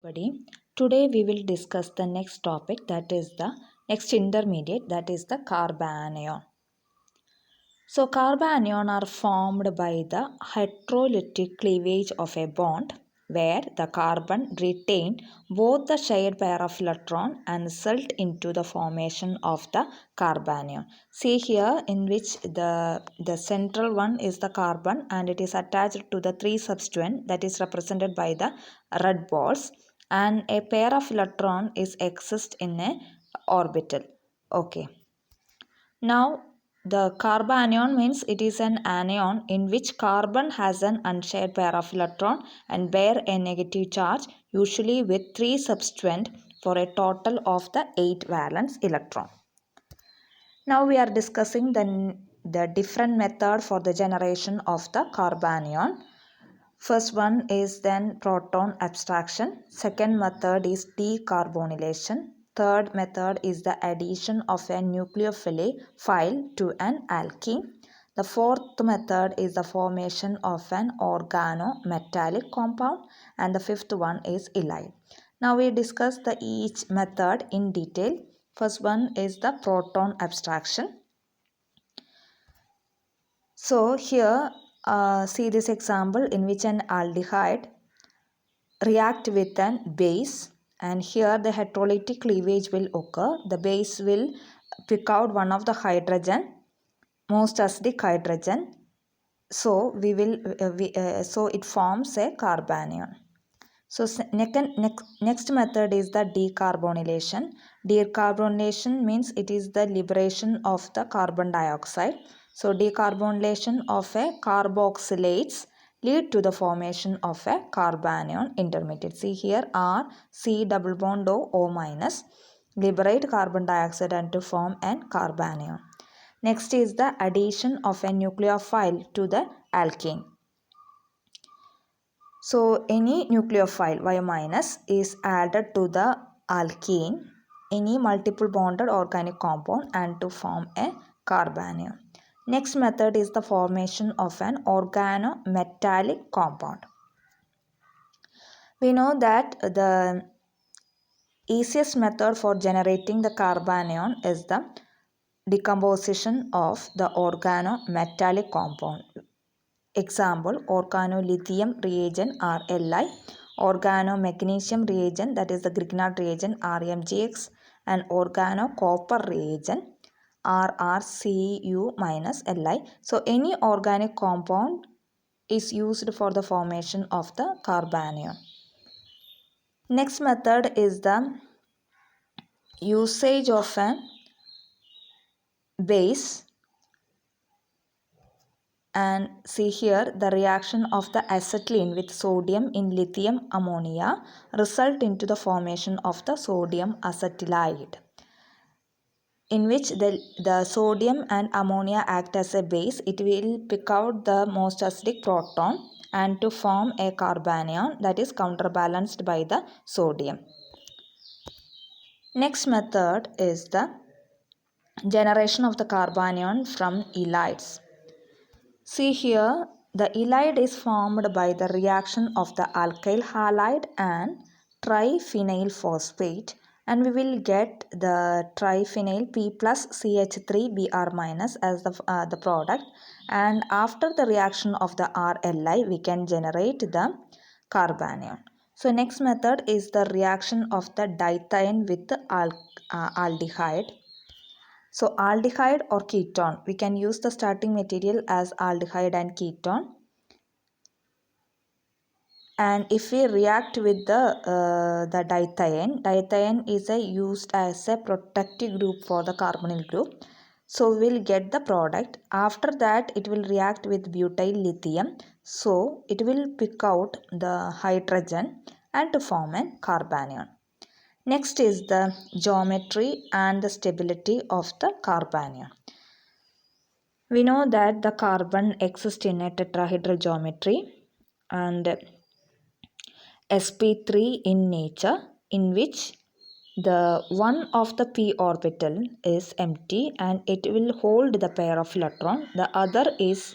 Everybody. Today we will discuss the next topic, that is the next intermediate, that is the carbanion. So carbanion are formed by the heterolytic cleavage of a bond where the carbon retain both the shared pair of electron and result into the formation of the carbanion. See here, in which the central one is the carbon and it is attached to the three substituent, that is represented by the red balls, and a pair of electron is exist in a orbital. Okay. Now, the carbanion means it is an anion in which carbon has an unshared pair of electron and bear a negative charge, usually with 3 substituent for a total of the 8 valence electron. Now we are discussing the different method for the generation of the carbanion. First one is then proton abstraction. Second method is decarbonylation. Third method is the addition of a nucleophile to an alkene. The fourth method is the formation of an organometallic compound, and the fifth one is ylide. Now we discuss each method in detail. First one is the proton abstraction. So here see this example in which an aldehyde react with an base, and here the heterolytic cleavage will occur. The base will pick out one of the hydrogen, most acidic hydrogen. So so it forms a carbanion. So next method is the decarbonylation. Decarbonylation means it is the liberation of the carbon dioxide. So decarbonylation of a carboxylates lead to the formation of a carbanion intermediate. See here R C double bond O minus liberate carbon dioxide and to form an carbanion. Next is the addition of a nucleophile to the alkene. So any nucleophile Y minus is added to the alkene, any multiple bonded organic compound, and to form a carbanion. Next method is the formation of an organometallic compound. We know that the easiest method for generating the carbanion is the decomposition of the organometallic compound. Example, organolithium reagent RLi, organomagnesium reagent, that is the Grignard reagent RMGX, and organocopper reagent RRCu minus Li. So any organic compound is used for the formation of the carbanion. Next method is the usage of a base. And see here the reaction of the acetylene with sodium in lithium ammonia result into the formation of the sodium acetylide, in which the sodium and ammonia act as a base. It will pick out the most acidic proton and to form a carbanion that is counterbalanced by the sodium. Next method is the generation of the carbanion from ylides. See here, the ylide is formed by the reaction of the alkyl halide and triphenyl phosphate, and we will get the triphenyl P plus CH3 Br minus as the product, and after the reaction of the RLi we can generate the carbanion. So next method is the reaction of the dithione with the aldehyde. So aldehyde or ketone, we can use the starting material as aldehyde and ketone. And if we react with the dithione is used as a protective group for the carbonyl group. So we will get the product. After that it will react with butyl lithium. So it will pick out the hydrogen and to form a carbanion. Next is the geometry and the stability of the carbanion. We know that the carbon exists in a tetrahedral geometry and sp3 in nature, in which the one of the p orbital is empty and it will hold the pair of electron. The other is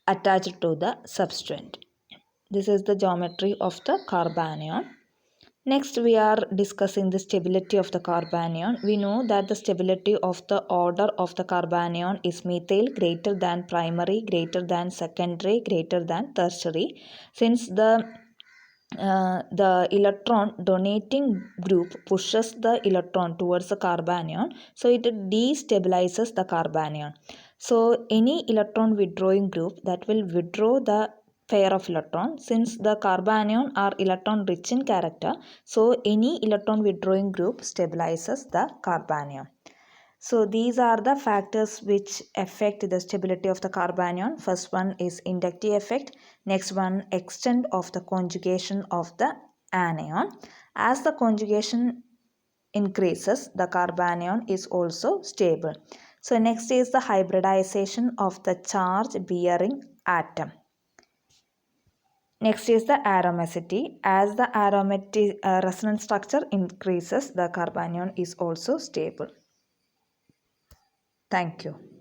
attached to the substituent. This is the geometry of the carbanion. Next, we are discussing the stability of the carbanion. We know that the stability of the order of the carbanion is methyl greater than primary, greater than secondary, greater than tertiary. Since the electron donating group pushes the electron towards the carbanion, so it destabilizes the carbanion. So any electron withdrawing group that will withdraw the pair of electron, since the carbanion are electron rich in character, so any electron withdrawing group stabilizes the carbanion. So these are the factors which affect the stability of the carbanion. First one is inductive effect. Next one, extent of the conjugation of the anion. As the conjugation increases, the carbanion is also stable. So next is the hybridization of the charge bearing atom. Next is the aromaticity. As the aromatic resonance structure increases, the carbanion is also stable. Thank you.